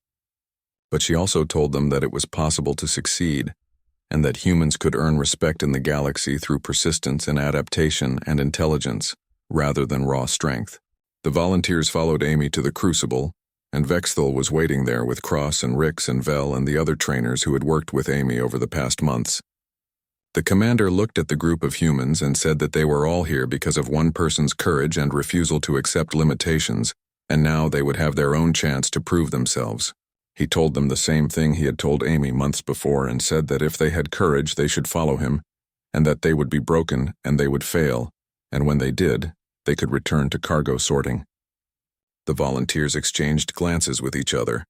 But she also told them that it was possible to succeed, and that humans could earn respect in the galaxy through persistence and adaptation and intelligence, rather than raw strength. The volunteers followed Amy to the Crucible, and Vexthal was waiting there with Cross and Rix and Vel and the other trainers who had worked with Amy over the past months. The commander looked at the group of humans and said that they were all here because of one person's courage and refusal to accept limitations, and now they would have their own chance to prove themselves. He told them the same thing he had told Amy months before, and said that if they had courage they should follow him, and that they would be broken and they would fail, and when they did, they could return to cargo sorting. The volunteers exchanged glances with each other,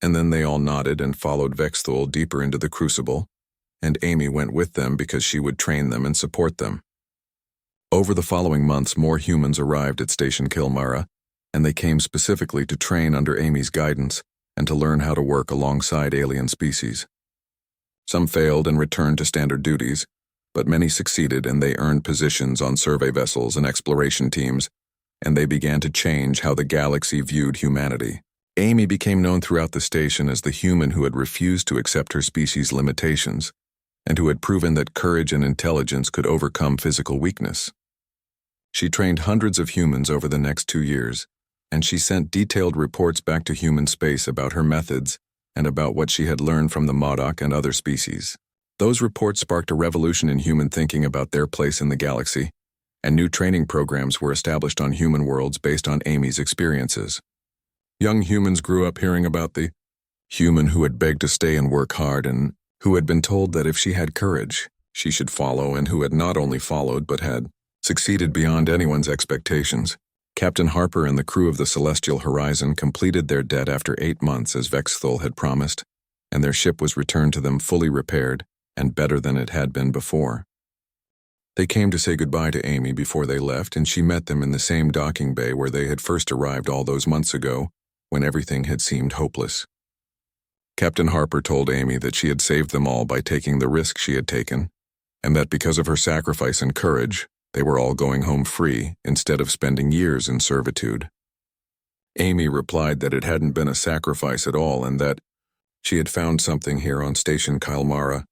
and then they all nodded and followed Vexthal deeper into the Crucible, and Amy went with them because she would train them and support them. Over the following months, more humans arrived at Station Kilmara, and they came specifically to train under Amy's guidance and to learn how to work alongside alien species. Some failed and returned to standard duties, but many succeeded and they earned positions on survey vessels and exploration teams, and they began to change how the galaxy viewed humanity. Amy became known throughout the station as the human who had refused to accept her species' limitations, and who had proven that courage and intelligence could overcome physical weakness. She trained hundreds of humans over the next 2 years, and she sent detailed reports back to human space about her methods and about what she had learned from the Modoc and other species. Those reports sparked a revolution in human thinking about their place in the galaxy, and new training programs were established on human worlds based on Amy's experiences. Young humans grew up hearing about the human who had begged to stay and work hard and who had been told that if she had courage, she should follow, and who had not only followed but had succeeded beyond anyone's expectations. Captain Harper and the crew of the Celestial Horizon completed their debt after 8 months as Vexthul had promised, and their ship was returned to them fully repaired and better than it had been before. They came to say goodbye to Amy before they left, and she met them in the same docking bay where they had first arrived all those months ago, when everything had seemed hopeless. Captain Harper told Amy that she had saved them all by taking the risk she had taken, and that because of her sacrifice and courage, they were all going home free instead of spending years in servitude. Amy replied that it hadn't been a sacrifice at all and that she had found something here on Station Kylmara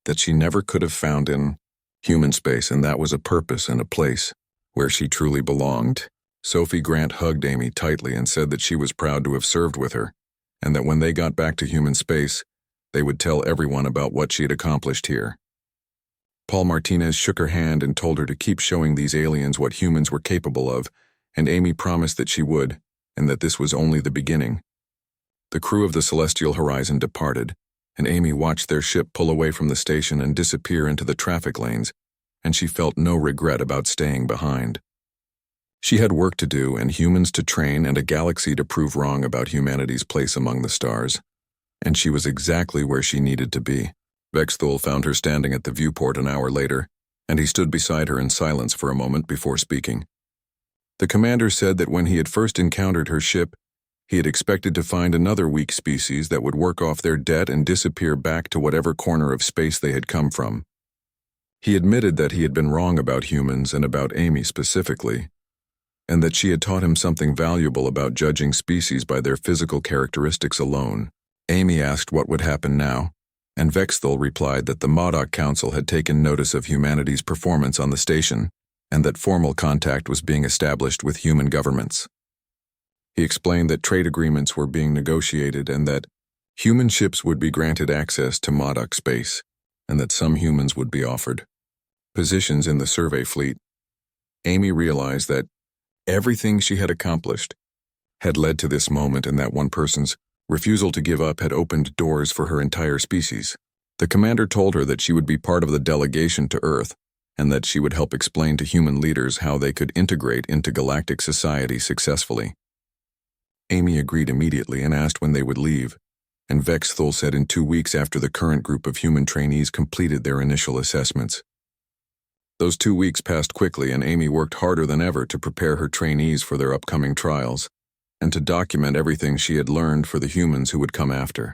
that she never could have found in human space, and that was a purpose and a place where she truly belonged. Sophie Grant hugged Amy tightly and said that she was proud to have served with her, and that when they got back to human space, they would tell everyone about what she had accomplished here. Paul Martinez shook her hand and told her to keep showing these aliens what humans were capable of, and Amy promised that she would, and that this was only the beginning. The crew of the Celestial Horizon departed, and Amy watched their ship pull away from the station and disappear into the traffic lanes, and she felt no regret about staying behind. She had work to do and humans to train and a galaxy to prove wrong about humanity's place among the stars, and she was exactly where she needed to be. Vexthul found her standing at the viewport an hour later, and he stood beside her in silence for a moment before speaking. The commander said that when he had first encountered her ship, he had expected to find another weak species that would work off their debt and disappear back to whatever corner of space they had come from. He admitted that he had been wrong about humans and about Amy specifically, and that she had taught him something valuable about judging species by their physical characteristics alone. Amy asked what would happen now, and Vexthul replied that the Modoc Council had taken notice of humanity's performance on the station, and that formal contact was being established with human governments. He explained that trade agreements were being negotiated and that human ships would be granted access to Modoc space, and that some humans would be offered positions in the survey fleet. Amy realized that everything she had accomplished had led to this moment, and that one person's refusal to give up had opened doors for her entire species. The commander told her that she would be part of the delegation to Earth, and that she would help explain to human leaders how they could integrate into galactic society successfully. Amy agreed immediately and asked when they would leave, and Vexthul said in 2 weeks after the current group of human trainees completed their initial assessments. Those 2 weeks passed quickly, and Amy worked harder than ever to prepare her trainees for their upcoming trials, and to document everything she had learned for the humans who would come after.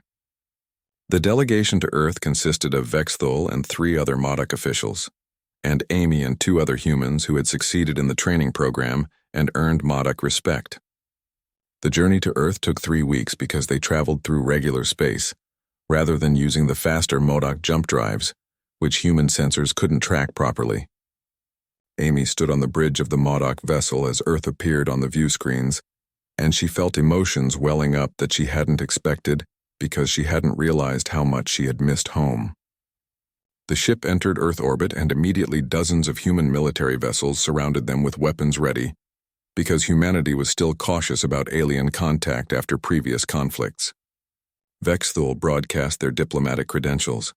The delegation to Earth consisted of Vexthul and 3 other Modoc officials, and Amy and 2 other humans who had succeeded in the training program and earned Modoc respect. The journey to Earth took 3 weeks because they traveled through regular space, rather than using the faster Modoc jump drives, which human sensors couldn't track properly. Amy stood on the bridge of the Modoc vessel as Earth appeared on the view screens, and she felt emotions welling up that she hadn't expected because she hadn't realized how much she had missed home. The ship entered Earth orbit, and immediately dozens of human military vessels surrounded them with weapons ready, because humanity was still cautious about alien contact after previous conflicts. Vexthul broadcast their diplomatic credentials,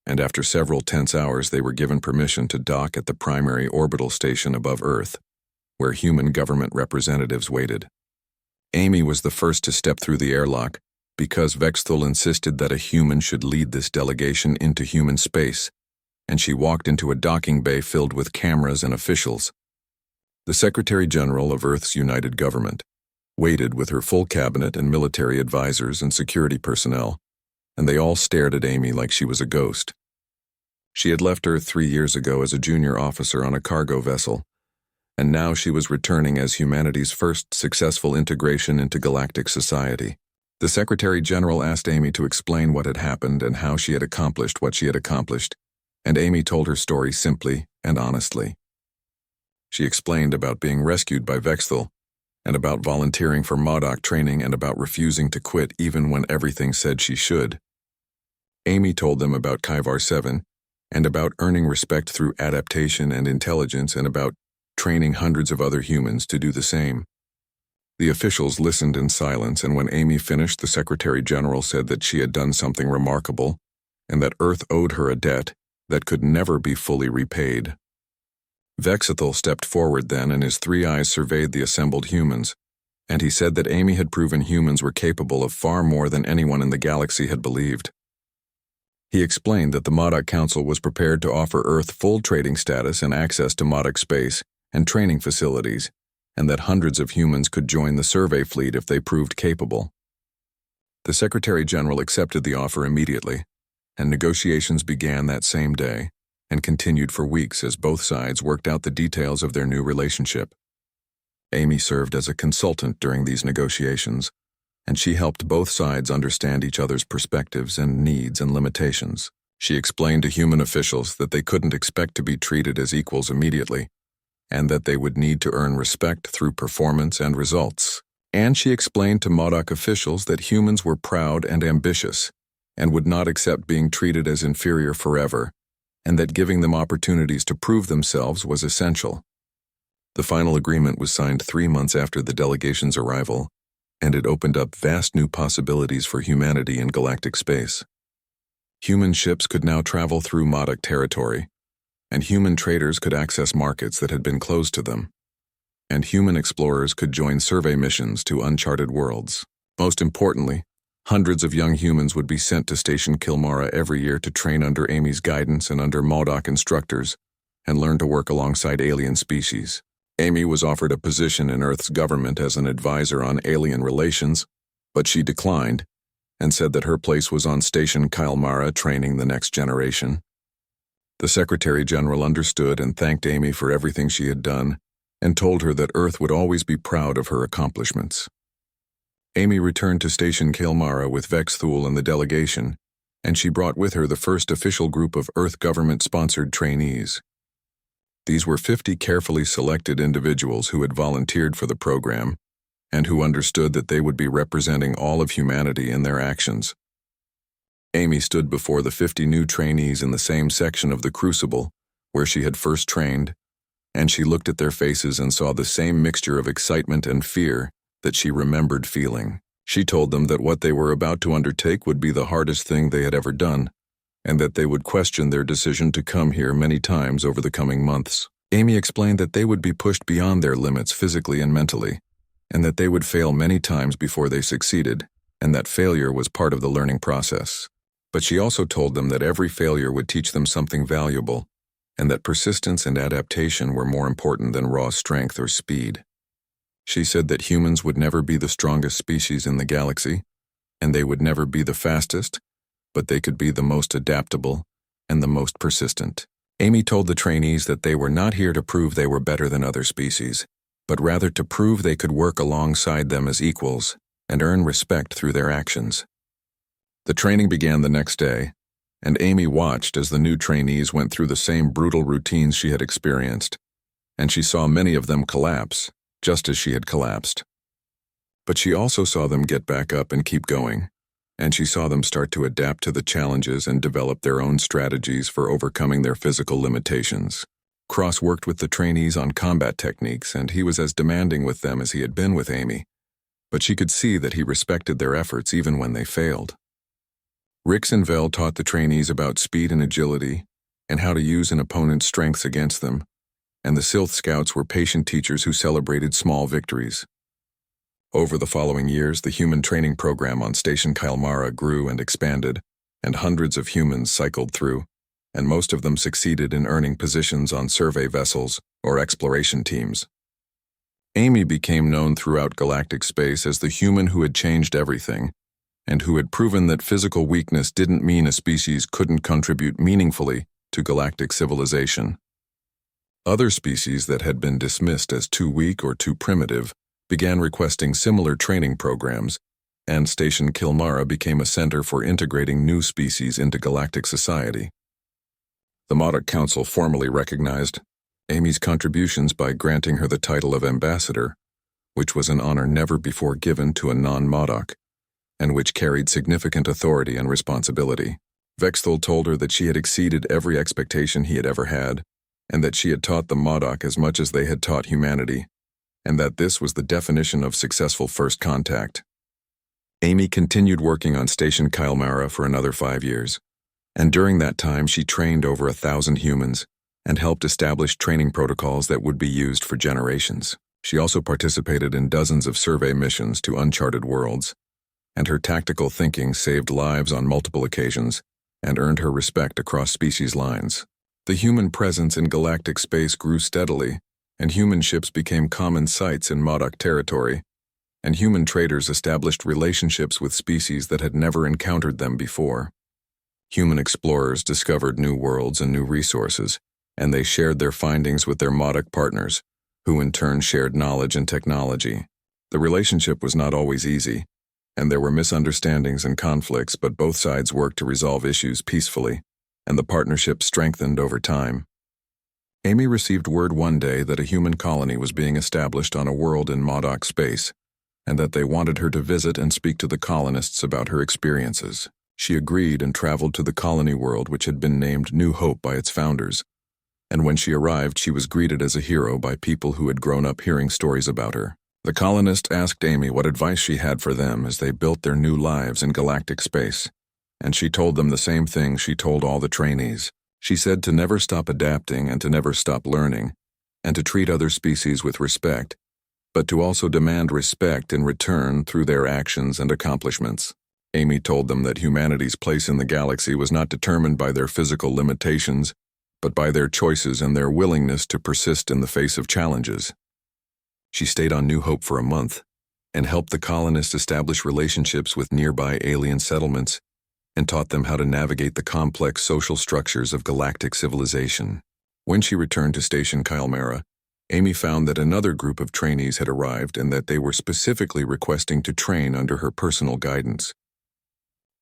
and after several tense hours they were given permission to dock at the primary orbital station above Earth, where human government representatives waited. Amy was the first to step through the airlock, because Vexthul insisted that a human should lead this delegation into human space, and she walked into a docking bay filled with cameras and officials. The Secretary General of Earth's United Government waited with her full cabinet and military advisors and security personnel, and they all stared at Amy like she was a ghost. She had left Earth 3 years ago as a junior officer on a cargo vessel, and now she was returning as humanity's first successful integration into galactic society. The Secretary General asked Amy to explain what had happened and how she had accomplished what she had accomplished, and Amy told her story simply and honestly. She explained about being rescued by Vexthal, and about volunteering for Modoc training and about refusing to quit even when everything said she should. Amy told them about Kaivar 7, and about earning respect through adaptation and intelligence, and about training hundreds of other humans to do the same. The officials listened in silence, and when Amy finished, the Secretary General said that she had done something remarkable, and that Earth owed her a debt that could never be fully repaid. Vexthal stepped forward then, and his 3 eyes surveyed the assembled humans, and he said that Amy had proven humans were capable of far more than anyone in the galaxy had believed. He explained that the Modoc Council was prepared to offer Earth full trading status and access to Modoc space and training facilities, and that hundreds of humans could join the survey fleet if they proved capable. The Secretary General accepted the offer immediately, and negotiations began that same day, and continued for weeks as both sides worked out the details of their new relationship. Amy served as a consultant during these negotiations, and she helped both sides understand each other's perspectives and needs and limitations. She explained to human officials that they couldn't expect to be treated as equals immediately, and that they would need to earn respect through performance and results. And she explained to Modoc officials that humans were proud and ambitious, and would not accept being treated as inferior forever, and that giving them opportunities to prove themselves was essential. The final agreement was signed 3 months after the delegation's arrival, and it opened up vast new possibilities for humanity in galactic space. Human ships could now travel through Modoc territory, and human traders could access markets that had been closed to them, and human explorers could join survey missions to uncharted worlds. Most importantly, hundreds of young humans would be sent to Station Kilmara every year to train under Amy's guidance and under Modoc instructors, and learn to work alongside alien species. Amy was offered a position in Earth's government as an advisor on alien relations, but she declined, and said that her place was on Station Kilmara training the next generation. The Secretary General understood and thanked Amy for everything she had done, and told her that Earth would always be proud of her accomplishments. Amy returned to Station Kilmara with Vexthal and the delegation, and she brought with her the first official group of Earth government-sponsored trainees. These were 50 carefully selected individuals who had volunteered for the program, and who understood that they would be representing all of humanity in their actions. Amy stood before the 50 new trainees in the same section of the Crucible, where she had first trained, and she looked at their faces and saw the same mixture of excitement and fear that she remembered feeling. She told them that what they were about to undertake would be the hardest thing they had ever done, and that they would question their decision to come here many times over the coming months. Amy explained that they would be pushed beyond their limits physically and mentally, and that they would fail many times before they succeeded, and that failure was part of the learning process. But she also told them that every failure would teach them something valuable, and that persistence and adaptation were more important than raw strength or speed. She said that humans would never be the strongest species in the galaxy, and they would never be the fastest, but they could be the most adaptable and the most persistent. Amy told the trainees that they were not here to prove they were better than other species, but rather to prove they could work alongside them as equals and earn respect through their actions. The training began the next day, and Amy watched as the new trainees went through the same brutal routines she had experienced, and she saw many of them collapse, just as she had collapsed. But she also saw them get back up and keep going, and she saw them start to adapt to the challenges and develop their own strategies for overcoming their physical limitations. Cross worked with the trainees on combat techniques, and he was as demanding with them as he had been with Amy, but she could see that he respected their efforts even when they failed. Rix and Vel taught the trainees about speed and agility, and how to use an opponent's strengths against them, and the Sylph Scouts were patient teachers who celebrated small victories. Over the following years, the human training program on Station Kilmara grew and expanded, and hundreds of humans cycled through, and most of them succeeded in earning positions on survey vessels or exploration teams. Amy became known throughout galactic space as the human who had changed everything, and who had proven that physical weakness didn't mean a species couldn't contribute meaningfully to galactic civilization. Other species that had been dismissed as too weak or too primitive began requesting similar training programs, and Station Kilmara became a center for integrating new species into galactic society. The Modoc Council formally recognized Amy's contributions by granting her the title of ambassador, which was an honor never before given to a non-Modoc, and which carried significant authority and responsibility. Vexthul told her that she had exceeded every expectation he had ever had, and that she had taught the Modoc as much as they had taught humanity, and that this was the definition of successful first contact. Amy continued working on Station Kilmara for another 5 years, and during that time she trained over 1,000 humans and helped establish training protocols that would be used for generations. She also participated in dozens of survey missions to uncharted worlds, and her tactical thinking saved lives on multiple occasions and earned her respect across species lines. The human presence in galactic space grew steadily, and human ships became common sights in Modoc territory, and human traders established relationships with species that had never encountered them before. Human explorers discovered new worlds and new resources, and they shared their findings with their Modoc partners, who in turn shared knowledge and technology. The relationship was not always easy, and there were misunderstandings and conflicts, but both sides worked to resolve issues peacefully, and the partnership strengthened over time. Amy received word one day that a human colony was being established on a world in Modoc space, and that they wanted her to visit and speak to the colonists about her experiences. She agreed and traveled to the colony world, which had been named New Hope by its founders, and when she arrived she was greeted as a hero by people who had grown up hearing stories about her. The colonists asked Amy what advice she had for them as they built their new lives in galactic space, and she told them the same thing she told all the trainees. She said to never stop adapting and to never stop learning, and to treat other species with respect, but to also demand respect in return through their actions and accomplishments. Amy told them that humanity's place in the galaxy was not determined by their physical limitations, but by their choices and their willingness to persist in the face of challenges. She stayed on New Hope for a month and helped the colonists establish relationships with nearby alien settlements and taught them how to navigate the complex social structures of galactic civilization. When she returned to Station Kilmara, Amy found that another group of trainees had arrived and that they were specifically requesting to train under her personal guidance.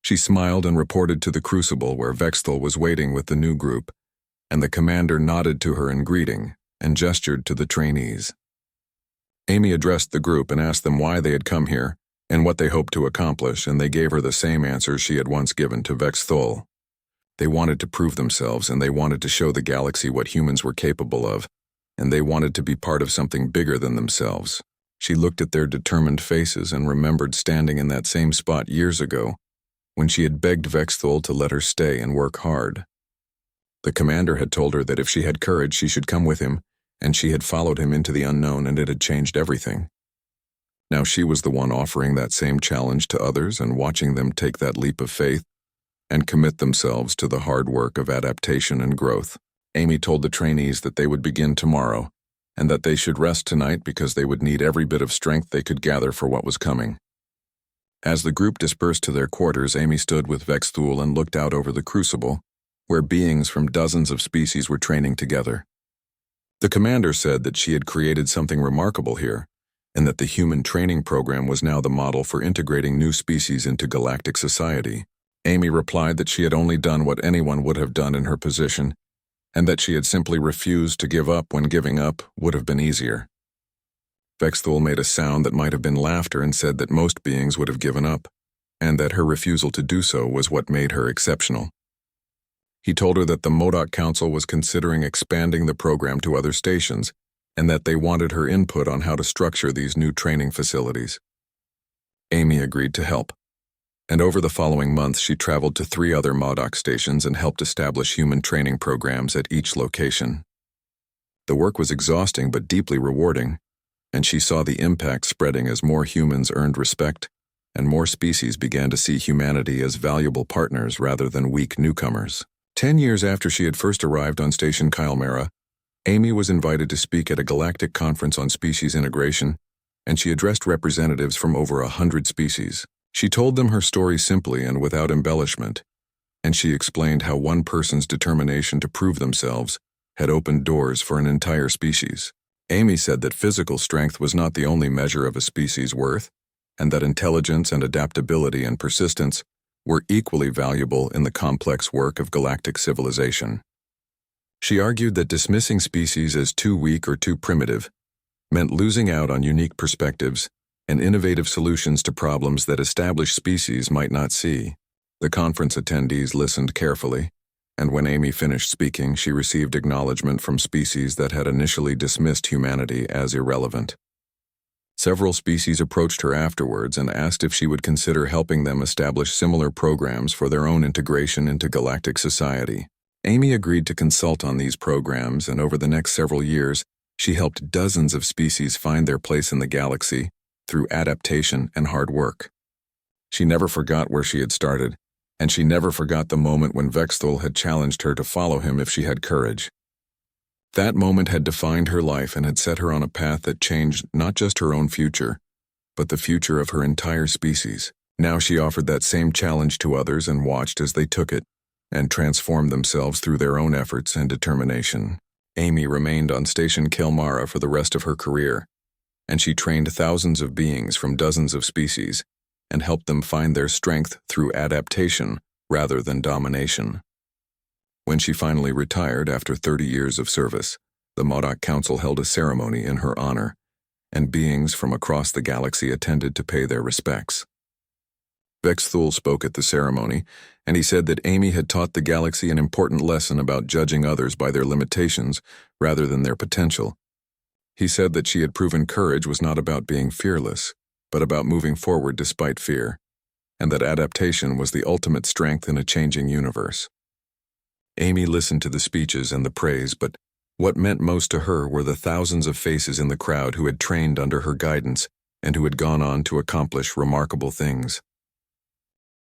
She smiled and reported to the Crucible where Vexthul was waiting with the new group, and the commander nodded to her in greeting and gestured to the trainees. Amy addressed the group and asked them why they had come here and what they hoped to accomplish, and they gave her the same answers she had once given to Vexthul. They wanted to prove themselves, and they wanted to show the galaxy what humans were capable of, and they wanted to be part of something bigger than themselves. She looked at their determined faces and remembered standing in that same spot years ago, when she had begged Vexthul to let her stay and work hard. The commander had told her that if she had courage she should come with him, and she had followed him into the unknown, and it had changed everything. Now she was the one offering that same challenge to others and watching them take that leap of faith and commit themselves to the hard work of adaptation and growth. Amy told the trainees that they would begin tomorrow, and that they should rest tonight because they would need every bit of strength they could gather for what was coming. As the group dispersed to their quarters, Amy stood with Vexthul and looked out over the Crucible, where beings from dozens of species were training together. The commander said that she had created something remarkable here, and that the human training program was now the model for integrating new species into galactic society. Amy replied that she had only done what anyone would have done in her position, and that she had simply refused to give up when giving up would have been easier. Vexthul made a sound that might have been laughter and said that most beings would have given up, and that her refusal to do so was what made her exceptional. He told her that the Modoc Council was considering expanding the program to other stations, and that they wanted her input on how to structure these new training facilities. Amy agreed to help, and over the following months she traveled to 3 other Modoc stations and helped establish human training programs at each location. The work was exhausting but deeply rewarding, and she saw the impact spreading as more humans earned respect and more species began to see humanity as valuable partners rather than weak newcomers. 10 years after she had first arrived on Station Kilmara, Amy was invited to speak at a galactic conference on species integration, and she addressed representatives from over 100 species. She told them her story simply and without embellishment, and she explained how one person's determination to prove themselves had opened doors for an entire species. Amy said that physical strength was not the only measure of a species' worth, and that intelligence and adaptability and persistence were equally valuable in the complex work of galactic civilization. She argued that dismissing species as too weak or too primitive meant losing out on unique perspectives and innovative solutions to problems that established species might not see. The conference attendees listened carefully, and when Amy finished speaking, she received acknowledgement from species that had initially dismissed humanity as irrelevant. Several species approached her afterwards and asked if she would consider helping them establish similar programs for their own integration into galactic society. Amy agreed to consult on these programs, and over the next several years, she helped dozens of species find their place in the galaxy through adaptation and hard work. She never forgot where she had started, and she never forgot the moment when Vexthul had challenged her to follow him if she had courage. That moment had defined her life and had set her on a path that changed not just her own future, but the future of her entire species. Now she offered that same challenge to others and watched as they took it and transformed themselves through their own efforts and determination. Amy remained on Station Kilmara for the rest of her career, and she trained thousands of beings from dozens of species and helped them find their strength through adaptation rather than domination. When she finally retired after 30 years of service, the Modoc Council held a ceremony in her honor, and beings from across the galaxy attended to pay their respects. Vexthul spoke at the ceremony, and he said that Amy had taught the galaxy an important lesson about judging others by their limitations rather than their potential. He said that she had proven courage was not about being fearless, but about moving forward despite fear, and that adaptation was the ultimate strength in a changing universe. Amy listened to the speeches and the praise, but what meant most to her were the thousands of faces in the crowd who had trained under her guidance and who had gone on to accomplish remarkable things.